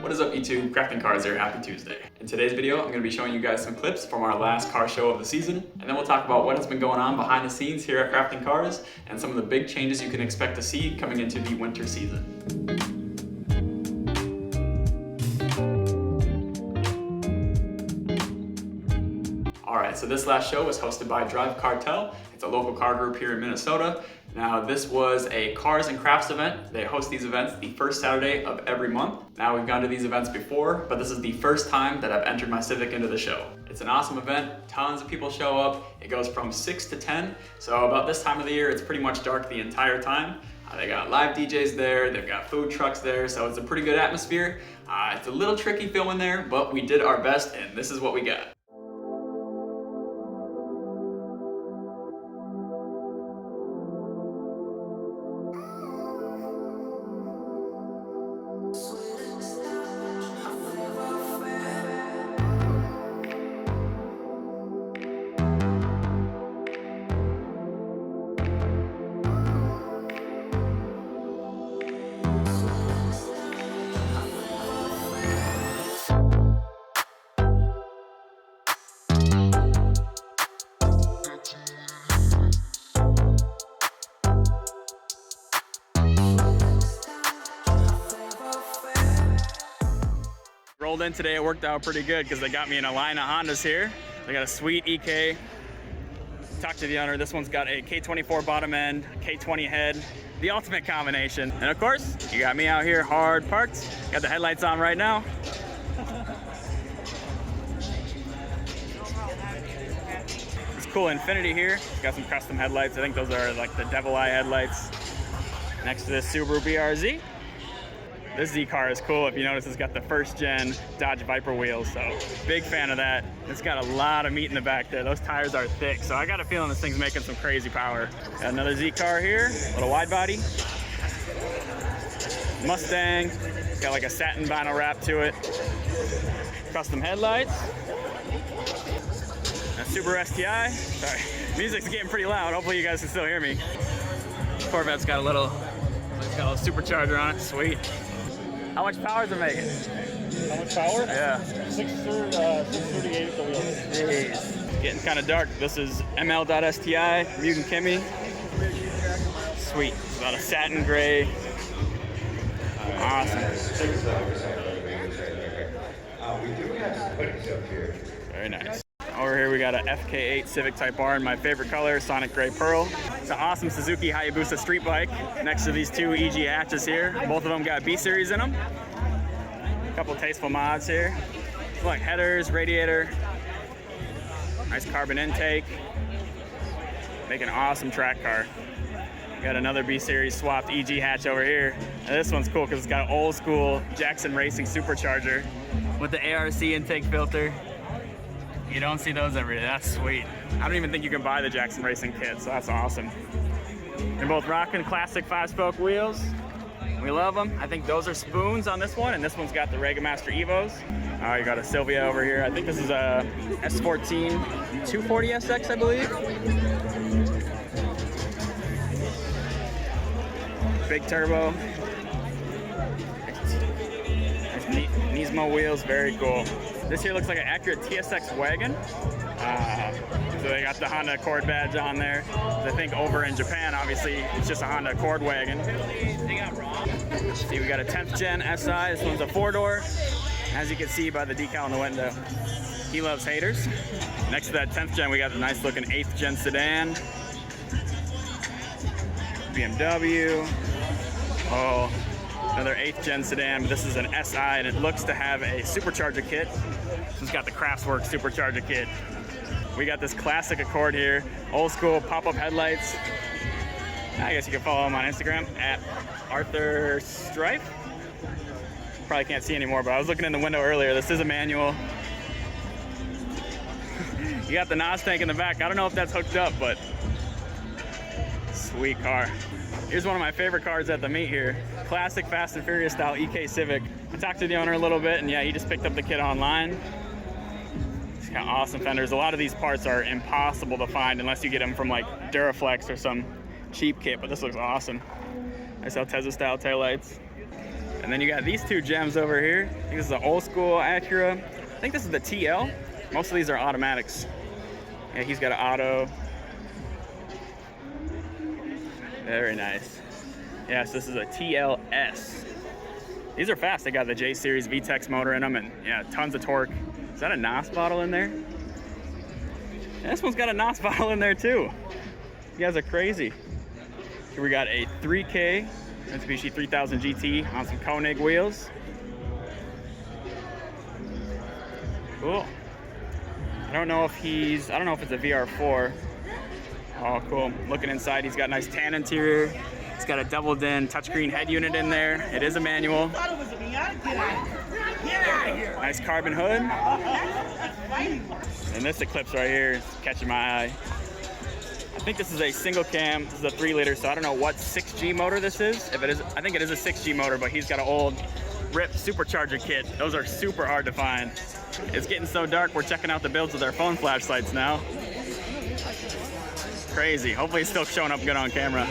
What is up YouTube, KraftingKars here, happy Tuesday. In today's video, I'm going to be showing you guys some clips from our last car show of the season, and then we'll talk about what has been going on behind the scenes here at KraftingKars and some of the big changes you can expect to see coming into the winter season. Alright, so this last show was hosted by Drive Cartel. It's a local car group here in Minnesota. Now this was a cars and crafts event. They host these events the first Saturday of every month. Now we've gone to these events before, but this is the first time that I've entered my Civic into the show. It's an awesome event, tons of people show up. It goes from 6 to 10, so about this time of the year it's pretty much dark the entire time. They got live DJs there, they've got food trucks there, so it's a pretty good atmosphere. It's a little tricky filming there, but we did our best and this is what we got. Rolled in today, it worked out pretty good because they got me in a line of Hondas here. They got a sweet EK. Talked to the owner, this one's got a K24 bottom end, K20 head, the ultimate combination. And of course, you got me out here hard parked. Got the headlights on right now. It's cool Infinity here. Got some custom headlights. I think those are like the Devil Eye headlights. Next to this Subaru BRZ. This Z car is cool. If you notice, it's got the first gen Dodge Viper wheels, so big fan of that. It's got a lot of meat in the back there. Those tires are thick, so I got a feeling this thing's making some crazy power. Got another Z car here, little wide body. Mustang, it's got like a satin vinyl wrap to it. Custom headlights. A Subaru STI. Sorry, music's getting pretty loud. Hopefully you guys can still hear me. Corvette's got a little supercharger on it, sweet. How much power is it making? How much power? Yeah. 638 at the wheel. Jeez. Getting kind of dark. This is ML.STI, Mugen Kimmy. Sweet. It's about a satin gray. Awesome. Very nice. Over here we got a FK8 Civic Type R in my favorite color, Sonic Gray Pearl. It's an awesome Suzuki Hayabusa street bike next to these two EG hatches here. Both of them got B-Series in them. A couple tasteful mods here. It's like headers, radiator, nice carbon intake. Make an awesome track car. Got another B-Series swapped EG hatch over here. And this one's cool because it's got an old school Jackson Racing supercharger with the ARC intake filter. You don't see those every day. That's sweet. I don't even think you can buy the Jackson Racing kit, so that's awesome. They're both rocking classic 5-spoke wheels. We love them. I think those are spoons on this one, and this one's got the Regamaster Evos. You got a Sylvia over here. I think this is a S14 240SX, I believe. Big turbo. Nismo wheels, very cool. This here looks like an accurate TSX wagon. So they got the Honda Accord badge on there. I think over in Japan, obviously, it's just a Honda Accord wagon. See, we got a 10th gen SI. This one's a 4-door. As you can see by the decal on the window. He loves haters. Next to that 10th gen, we got the nice looking 8th gen sedan. BMW. Oh. Another 8th gen sedan, but this is an SI and it looks to have a supercharger kit. It's got the Craftsworks supercharger kit. We got this classic Accord here, old school pop-up headlights. I guess you can follow him on Instagram at Arthur Strife. Probably can't see anymore, but I was looking in the window earlier. This is a manual. You got the NOS tank in the back. I don't know if that's hooked up, but sweet car. Here's one of my favorite cars at the meet here. Classic Fast and Furious style EK Civic. I talked to the owner a little bit and yeah, he just picked up the kit online. It's got awesome fenders. A lot of these parts are impossible to find unless you get them from like Duraflex or some cheap kit, but this looks awesome. Nice Altezza style taillights. And then you got these two gems over here. I think this is an old school Acura. I think this is the TL. Most of these are automatics. Yeah, he's got an auto. Very nice. Yes, this is a TLS. These are fast. They got the J Series VTEX motor in them, and yeah, tons of torque. Is that a NOS bottle in there? Yeah, this one's got a NOS bottle in there too. You guys are crazy. Here we got a 3K Mitsubishi 3000 GT on some Koenig wheels. Cool. I don't know if it's a VR4. Oh, cool. Looking inside, he's got a nice tan interior. It's got a double-din touchscreen head unit in there. It is a manual. Nice carbon hood. And this Eclipse right here is catching my eye. I think this is a single cam. This is a 3-liter, so I don't know what 6G motor this is. If it is, I think it is a 6G motor, but he's got an old RIP supercharger kit. Those are super hard to find. It's getting so dark, we're checking out the builds with our phone flashlights now. Crazy. Hopefully it's still showing up good on camera.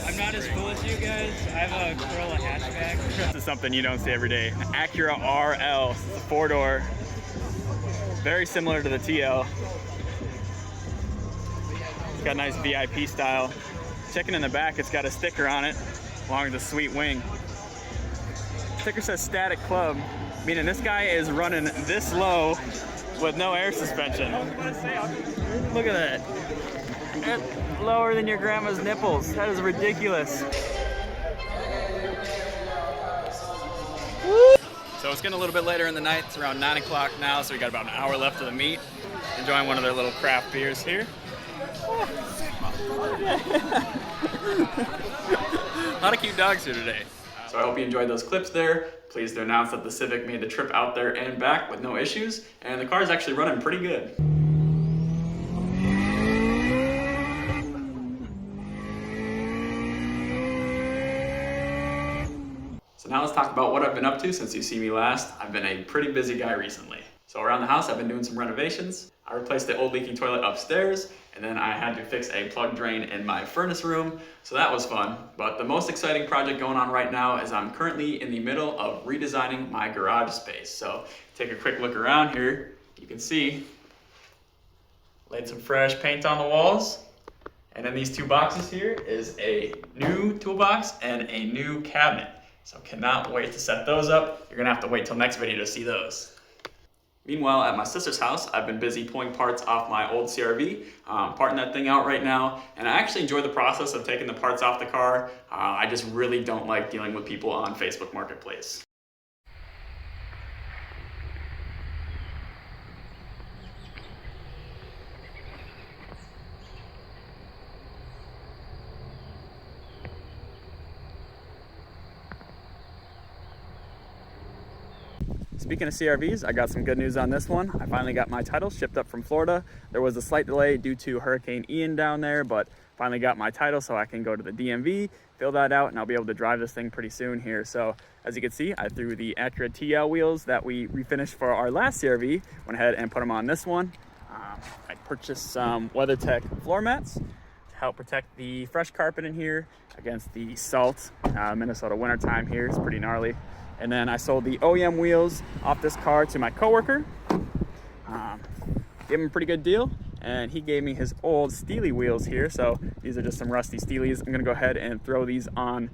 I'm not as cool as you guys. I have a Corolla hatchback. This is something you don't see every day. An Acura RL. It's a 4-door. Very similar to the TL. It's got a nice VIP style. Checking in the back, it's got a sticker on it, along with a sweet wing. Sticker says Static Club, meaning this guy is running this low with no air suspension. Look at that. That's lower than your grandma's nipples. That is ridiculous. Woo! So it's getting a little bit later in the night. It's around 9 o'clock now, so we got about an hour left of the meet. Enjoying one of their little craft beers here. A lot of cute dogs here today. So I hope you enjoyed those clips there. Pleased to announce that the Civic made the trip out there and back with no issues, and the car is actually running pretty good. So now let's talk about what I've been up to since you see me last. I've been a pretty busy guy recently. So around the house, I've been doing some renovations. I replaced the old leaking toilet upstairs, and then I had to fix a plug drain in my furnace room, so that was fun. But the most exciting project going on right now is I'm currently in the middle of redesigning my garage space. So take a quick look around here. You can see, laid some fresh paint on the walls. And in these two boxes here is a new toolbox and a new cabinet. So cannot wait to set those up. You're gonna have to wait till next video to see those. Meanwhile, at my sister's house, I've been busy pulling parts off my old CRV, parting that thing out right now, and I actually enjoy the process of taking the parts off the car. I just really don't like dealing with people on Facebook Marketplace. Speaking of CRVs, I got some good news on this one. I finally got my title shipped up from Florida. There was a slight delay due to Hurricane Ian down there, but finally got my title so I can go to the DMV, fill that out, and I'll be able to drive this thing pretty soon here. So as you can see, I threw the Acura TL wheels that we refinished for our last CRV, went ahead and put them on this one. I purchased some WeatherTech floor mats to help protect the fresh carpet in here against the salt. Minnesota wintertime here is pretty gnarly. And then I sold the OEM wheels off this car to my coworker. Gave him a pretty good deal, and he gave me his old Steely wheels here. So these are just some rusty Steelies. I'm gonna go ahead and throw these on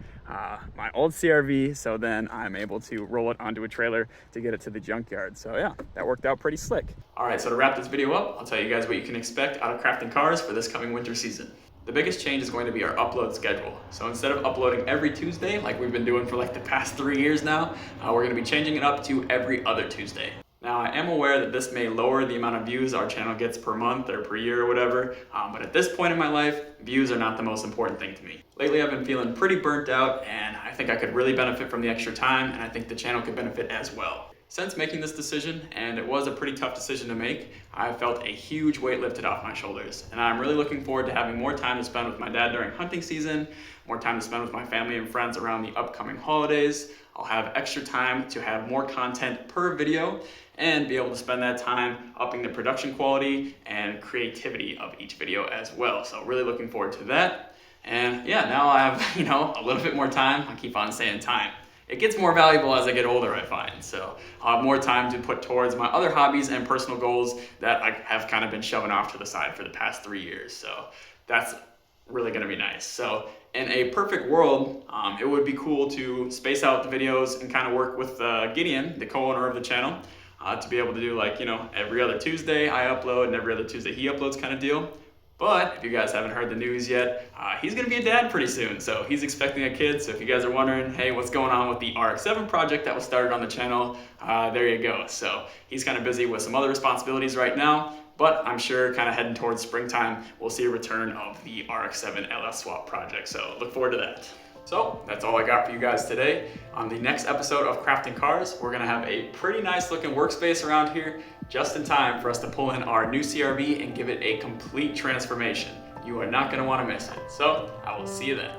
my old CRV, so then I'm able to roll it onto a trailer to get it to the junkyard. So yeah, that worked out pretty slick. All right, so to wrap this video up, I'll tell you guys what you can expect out of KraftingKars for this coming winter season. The biggest change is going to be our upload schedule. So instead of uploading every Tuesday, like we've been doing for like the past 3 years now, we're gonna be changing it up to every other Tuesday. Now, I am aware that this may lower the amount of views our channel gets per month or per year or whatever, but at this point in my life, views are not the most important thing to me. Lately, I've been feeling pretty burnt out, and I think I could really benefit from the extra time, and I think the channel could benefit as well. Since making this decision, and it was a pretty tough decision to make, I felt a huge weight lifted off my shoulders. And I'm really looking forward to having more time to spend with my dad during hunting season, more time to spend with my family and friends around the upcoming holidays. I'll have extra time to have more content per video and be able to spend that time upping the production quality and creativity of each video as well. So really looking forward to that. And yeah, now I have, a little bit more time. I keep on saying time. it gets more valuable as I get older, I find. So I'll have more time to put towards my other hobbies and personal goals that I have kind of been shoving off to the side for the past 3 years. So that's really gonna be nice. So in a perfect world, it would be cool to space out the videos and kind of work with Gideon, the co-owner of the channel, to be able to do like, you know, every other Tuesday I upload and every other Tuesday he uploads kind of deal. But if you guys haven't heard the news yet, he's gonna be a dad pretty soon. So he's expecting a kid. So if you guys are wondering, hey, what's going on with the RX-7 project that was started on the channel, there you go. So he's kind of busy with some other responsibilities right now, but I'm sure kind of heading towards springtime, we'll see a return of the RX-7 LS swap project. So look forward to that. So that's all I got for you guys today. On the next episode of Crafting Cars, we're gonna have a pretty nice looking workspace around here, just in time for us to pull in our new CRV and give it a complete transformation. You are not gonna wanna miss it. So I will see you then.